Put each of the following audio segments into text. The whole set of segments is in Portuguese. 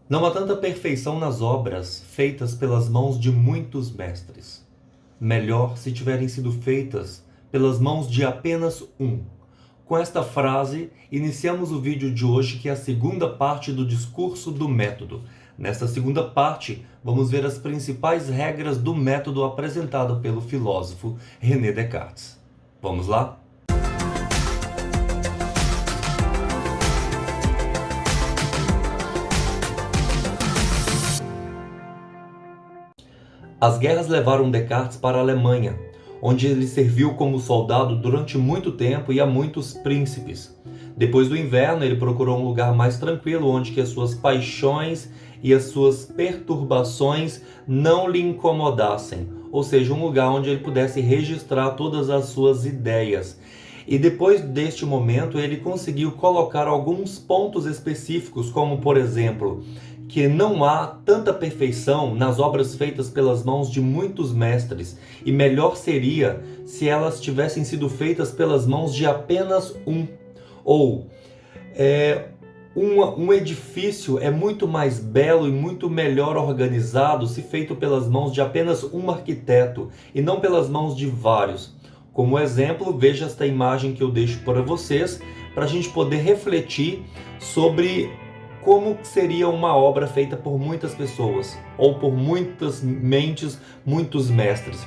Não há tanta perfeição nas obras feitas pelas mãos de muitos mestres. Melhor se tiverem sido feitas pelas mãos de apenas um. Com esta frase, iniciamos o vídeo de hoje, que é a segunda parte do discurso do método. Nesta segunda parte, vamos ver as principais regras do método apresentado pelo filósofo René Descartes. Vamos lá? As guerras levaram Descartes para a Alemanha, onde ele serviu como soldado durante muito tempo e a muitos príncipes. Depois do inverno, ele procurou um lugar mais tranquilo, onde que as suas paixões e as suas perturbações não lhe incomodassem, ou seja, um lugar onde ele pudesse registrar todas as suas ideias. E depois deste momento, ele conseguiu colocar alguns pontos específicos, como por exemplo, que não há tanta perfeição nas obras feitas pelas mãos de muitos mestres, e melhor seria se elas tivessem sido feitas pelas mãos de apenas um. Ou um edifício é muito mais belo e muito melhor organizado se feito pelas mãos de apenas um arquiteto e não pelas mãos de vários. Como exemplo, veja esta imagem que eu deixo para vocês, para a gente poder refletir sobre como seria uma obra feita por muitas pessoas, ou por muitas mentes, muitos mestres.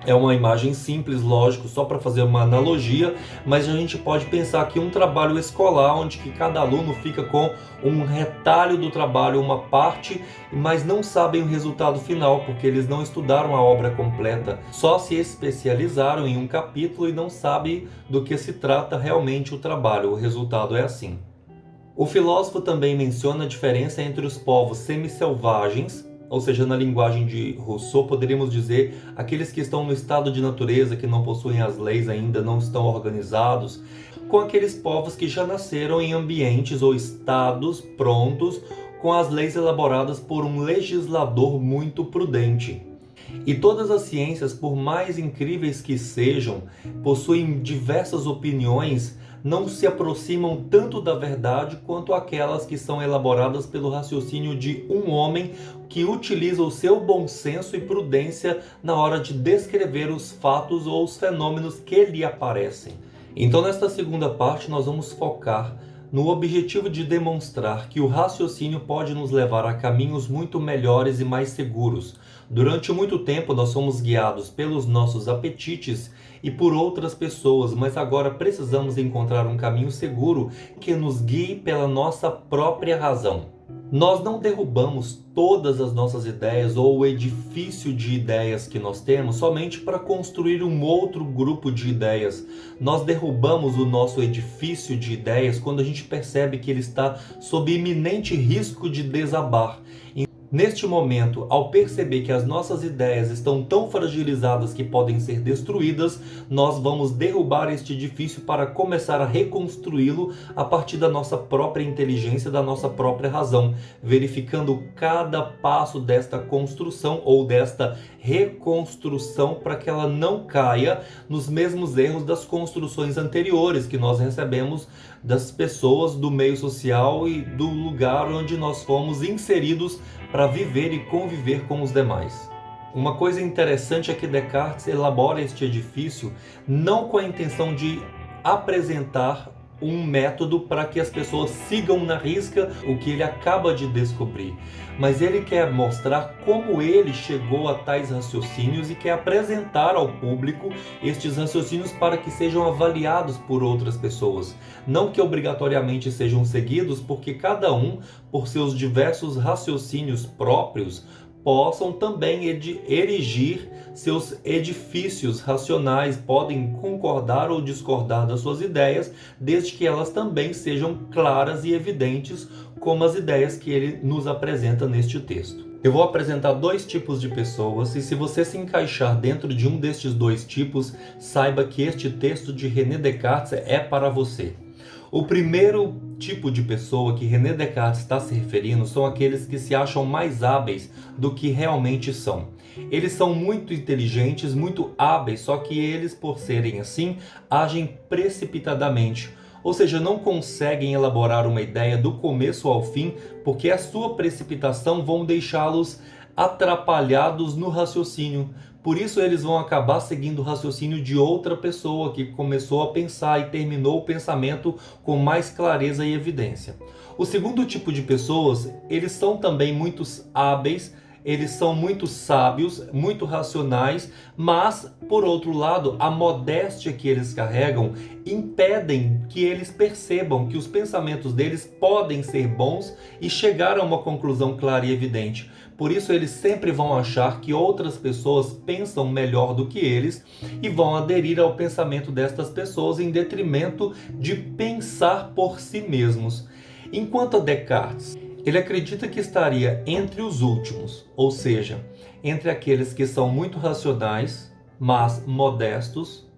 É uma imagem simples, lógico, só para fazer uma analogia, mas a gente pode pensar que um trabalho escolar, onde que cada aluno fica com um retalho do trabalho, uma parte, mas não sabem o resultado final, porque eles não estudaram a obra completa, só se especializaram em um capítulo e não sabem do que se trata realmente o trabalho. O resultado é assim. O filósofo também menciona a diferença entre os povos semi-selvagens, ou seja, na linguagem de Rousseau, poderíamos dizer aqueles que estão no estado de natureza, que não possuem as leis ainda, não estão organizados, com aqueles povos que já nasceram em ambientes ou estados prontos, com as leis elaboradas por um legislador muito prudente. E todas as ciências, por mais incríveis que sejam, possuem diversas opiniões, não se aproximam tanto da verdade quanto aquelas que são elaboradas pelo raciocínio de um homem que utiliza o seu bom senso e prudência na hora de descrever os fatos ou os fenômenos que lhe aparecem. Então, nesta segunda parte, nós vamos focar no objetivo de demonstrar que o raciocínio pode nos levar a caminhos muito melhores e mais seguros. Durante muito tempo nós somos guiados pelos nossos apetites e por outras pessoas, mas agora precisamos encontrar um caminho seguro que nos guie pela nossa própria razão. Nós não derrubamos todas as nossas ideias ou o edifício de ideias que nós temos somente para construir um outro grupo de ideias. Nós derrubamos o nosso edifício de ideias quando a gente percebe que ele está sob iminente risco de desabar. Neste momento, ao perceber que as nossas ideias estão tão fragilizadas que podem ser destruídas, nós vamos derrubar este edifício para começar a reconstruí-lo a partir da nossa própria inteligência, da nossa própria razão, verificando cada passo desta construção ou desta reconstrução para que ela não caia nos mesmos erros das construções anteriores que nós recebemos das pessoas, do meio social e do lugar onde nós fomos inseridos para viver e conviver com os demais. Uma coisa interessante é que Descartes elabora este edifício não com a intenção de apresentar um método para que as pessoas sigam na risca o que ele acaba de descobrir, mas ele quer mostrar como ele chegou a tais raciocínios e quer apresentar ao público estes raciocínios para que sejam avaliados por outras pessoas, não que obrigatoriamente sejam seguidos, porque cada um, por seus diversos raciocínios próprios, possam também erigir seus edifícios racionais, podem concordar ou discordar das suas ideias, desde que elas também sejam claras e evidentes, como as ideias que ele nos apresenta neste texto. Eu vou apresentar dois tipos de pessoas, e se você se encaixar dentro de um destes dois tipos, saiba que este texto de René Descartes é para você. O primeiro tipo de pessoa que René Descartes está se referindo são aqueles que se acham mais hábeis do que realmente são. Eles são muito inteligentes, muito hábeis, só que eles, por serem assim, agem precipitadamente. ou seja, não conseguem elaborar uma ideia do começo ao fim, porque a sua precipitação vão deixá-los atrapalhados no raciocínio. Por isso eles vão acabar seguindo o raciocínio de outra pessoa que começou a pensar e terminou o pensamento com mais clareza e evidência. O segundo tipo de pessoas, eles são também muito hábeis, eles são muito sábios, muito racionais, mas, por outro lado, a modéstia que eles carregam impedem que eles percebam que os pensamentos deles podem ser bons e chegar a uma conclusão clara e evidente. Por isso eles sempre vão achar que outras pessoas pensam melhor do que eles e vão aderir ao pensamento destas pessoas em detrimento de pensar por si mesmos. Enquanto a Descartes, ele acredita que estaria entre os últimos, ou seja, entre aqueles que são muito racionais, mas modestos,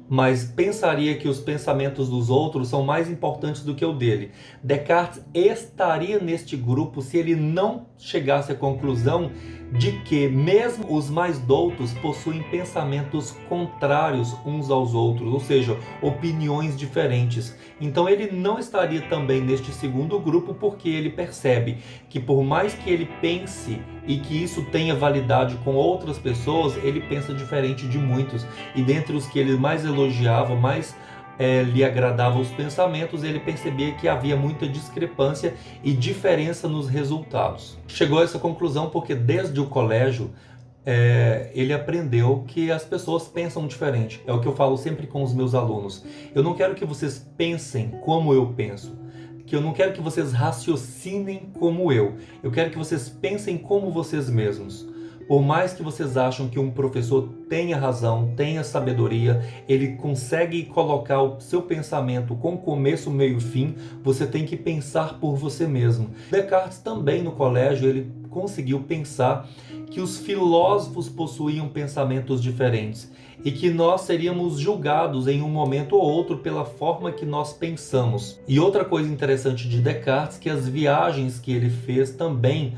mas pensaria que os pensamentos dos outros são mais importantes do que o dele. Descartes estaria neste grupo se ele não chegasse à conclusão de que mesmo os mais doutos possuem pensamentos contrários uns aos outros, ou seja, opiniões diferentes. Então ele não estaria também neste segundo grupo, porque ele percebe que por mais que ele pense e que isso tenha validade com outras pessoas, ele pensa diferente de muitos. E dentre os que ele mais elogiava, mais lhe agradava os pensamentos, ele percebia que havia muita discrepância e diferença nos resultados. Chegou a essa conclusão porque desde o colégio ele aprendeu que as pessoas pensam diferente. É o que eu falo sempre com os meus alunos. Eu não quero que vocês pensem como eu penso, que eu não quero que vocês raciocinem como eu quero que vocês pensem como vocês mesmos. Por mais que vocês acham que um professor tenha razão, tenha sabedoria, ele consegue colocar o seu pensamento com começo, meio e fim, você tem que pensar por você mesmo. Descartes também no colégio, ele conseguiu pensar que os filósofos possuíam pensamentos diferentes e que nós seríamos julgados em um momento ou outro pela forma que nós pensamos. E outra coisa interessante de Descartes, que as viagens que ele fez também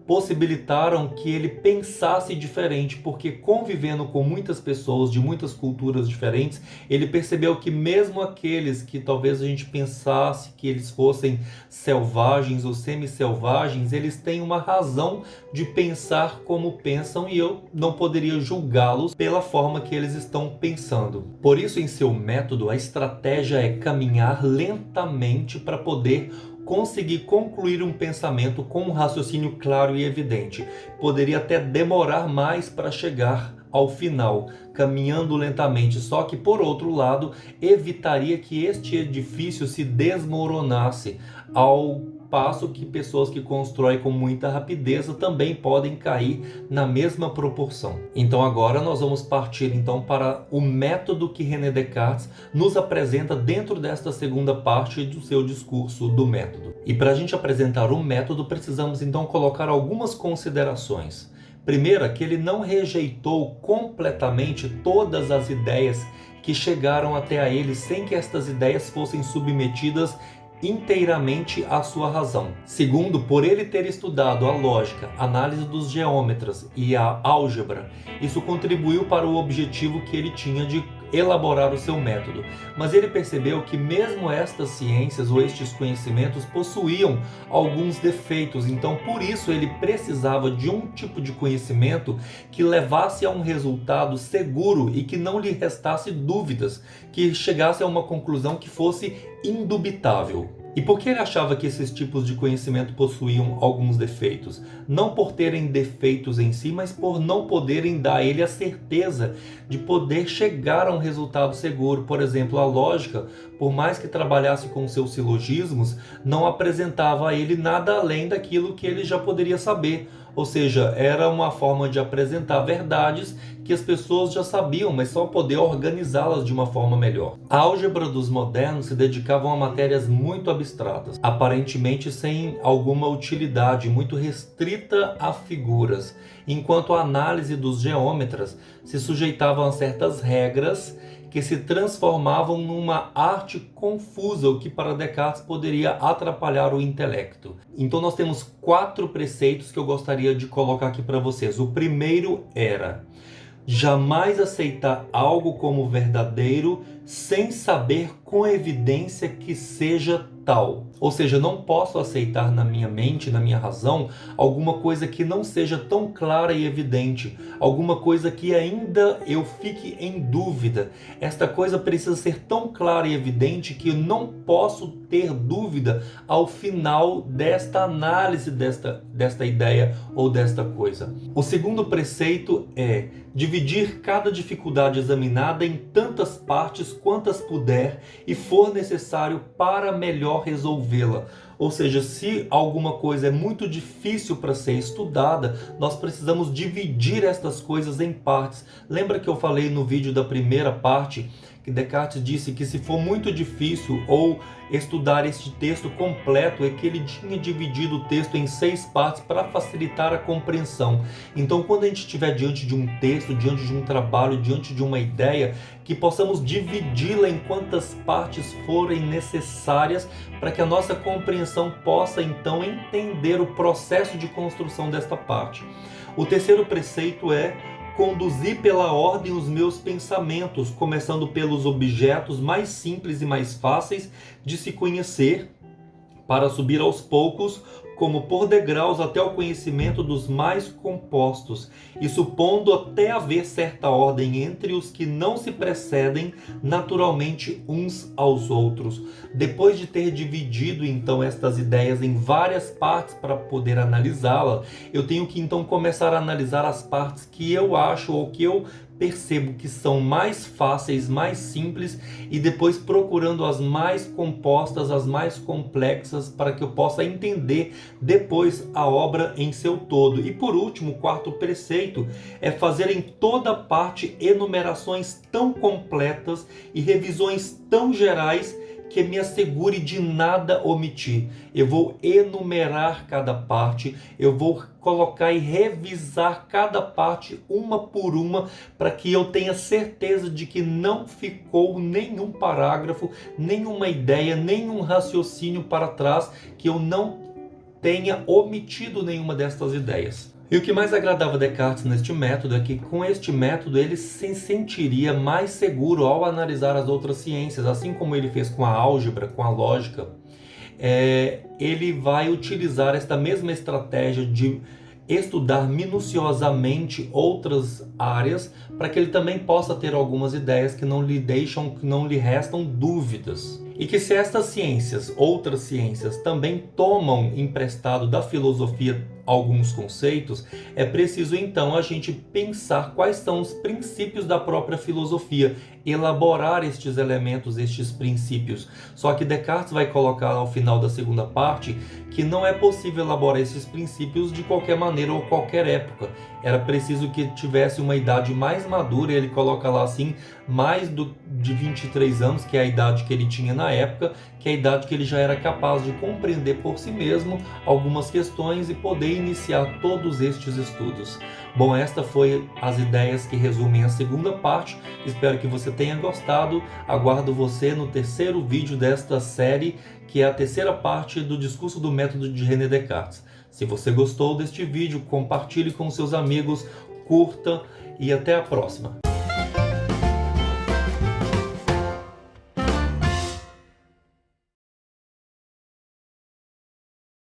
possibilitaram que ele pensasse diferente, porque convivendo com muitas pessoas de muitas culturas diferentes, ele percebeu que mesmo aqueles que talvez a gente pensasse que eles fossem selvagens ou semi-selvagens, eles têm uma razão de pensar como pensam e eu não poderia julgá-los pela forma que eles estão pensando. Por isso, em seu método, a estratégia é caminhar lentamente para poder conseguir concluir um pensamento com um raciocínio claro e evidente. Poderia até demorar mais para chegar ao final, caminhando lentamente, só que por outro lado, evitaria que este edifício se desmoronasse, ao passo que pessoas que constroem com muita rapidez também podem cair na mesma proporção. Então agora nós vamos partir então para o método que René Descartes nos apresenta dentro desta segunda parte do seu discurso do método. E para a gente apresentar o método, precisamos então colocar algumas considerações. Primeira, que ele não rejeitou completamente todas as ideias que chegaram até a ele sem que estas ideias fossem submetidas inteiramente à sua razão. Segundo, por ele ter estudado a lógica, a análise dos geômetras e a álgebra, isso contribuiu para o objetivo que ele tinha de elaborar o seu método. Mas ele percebeu que mesmo estas ciências ou estes conhecimentos possuíam alguns defeitos, então por isso ele precisava de um tipo de conhecimento que levasse a um resultado seguro e que não lhe restasse dúvidas, que chegasse a uma conclusão que fosse indubitável. E por que ele achava que esses tipos de conhecimento possuíam alguns defeitos? Não por terem defeitos em si, mas por não poderem dar a ele a certeza de poder chegar a um resultado seguro. Por exemplo, a lógica, por mais que trabalhasse com seus silogismos, não apresentava a ele nada além daquilo que ele já poderia saber. Ou seja, era uma forma de apresentar verdades que as pessoas já sabiam, mas só poder organizá-las de uma forma melhor. A álgebra dos modernos se dedicavam a matérias muito abstratas, aparentemente sem alguma utilidade, muito restrita a figuras, enquanto a análise dos geômetras se sujeitavam a certas regras que se transformavam numa arte confusa, o que para Descartes poderia atrapalhar o intelecto. Então nós temos 4 preceitos que eu gostaria de colocar aqui para vocês. O primeiro era: jamais aceitar algo como verdadeiro sem saber com evidência que seja tal. Ou seja, não posso aceitar na minha mente, na minha razão, alguma coisa que não seja tão clara e evidente, alguma coisa que ainda eu fique em dúvida. Esta coisa precisa ser tão clara e evidente que eu não posso ter dúvida ao final desta análise desta ideia ou desta coisa. O segundo preceito é dividir cada dificuldade examinada em tantas partes quantas puder e for necessário para melhor resolvê-la. Ou seja, se alguma coisa é muito difícil para ser estudada, nós precisamos dividir estas coisas em partes. Lembra que eu falei no vídeo da primeira parte que Descartes disse que se for muito difícil ou estudar este texto completo, é que ele tinha dividido o texto em 6 partes para facilitar a compreensão. Então, quando a gente estiver diante de um texto, diante de um trabalho, diante de uma ideia, que possamos dividi-la em quantas partes forem necessárias para que a nossa compreensão possa então entender o processo de construção desta parte. O terceiro preceito é conduzir pela ordem os meus pensamentos, começando pelos objetos mais simples e mais fáceis de se conhecer, para subir aos poucos, como por degraus, até o conhecimento dos mais compostos, e supondo até haver certa ordem entre os que não se precedem naturalmente uns aos outros. Depois de ter dividido então estas ideias em várias partes para poder analisá-las, eu tenho que então começar a analisar as partes que eu acho ou que eu percebo que são mais fáceis, mais simples, e depois procurando as mais compostas, as mais complexas, para que eu possa entender depois a obra em seu todo. E por último, o quarto preceito é fazer em toda parte enumerações tão completas e revisões tão gerais que me assegure de nada omitir. Eu vou enumerar cada parte, eu vou colocar e revisar cada parte uma por uma, para que eu tenha certeza de que não ficou nenhum parágrafo, nenhuma ideia, nenhum raciocínio para trás, que eu não tenha omitido nenhuma destas ideias. E o que mais agradava Descartes neste método é que com este método ele se sentiria mais seguro ao analisar as outras ciências, assim como ele fez com a álgebra, com a lógica. Ele vai utilizar esta mesma estratégia de estudar minuciosamente outras áreas, para que ele também possa ter algumas ideias que não lhe restam dúvidas. E que se estas ciências, outras ciências, também tomam emprestado da filosofia alguns conceitos, é preciso então a gente pensar quais são os princípios da própria filosofia, elaborar estes elementos, estes princípios. Só que Descartes vai colocar ao final da segunda parte que não é possível elaborar esses princípios de qualquer maneira ou qualquer época. Era preciso que tivesse uma idade mais madura, e ele coloca lá assim, de 23 anos, que é a idade que ele tinha na época, que é a idade que ele já era capaz de compreender por si mesmo algumas questões e poder iniciar todos estes estudos. Bom, esta foi as ideias que resumem a segunda parte. Espero que você tenha gostado. Aguardo você no terceiro vídeo desta série, que é a terceira parte do discurso do método de René Descartes. Se você gostou deste vídeo, compartilhe com seus amigos, curta e até a próxima.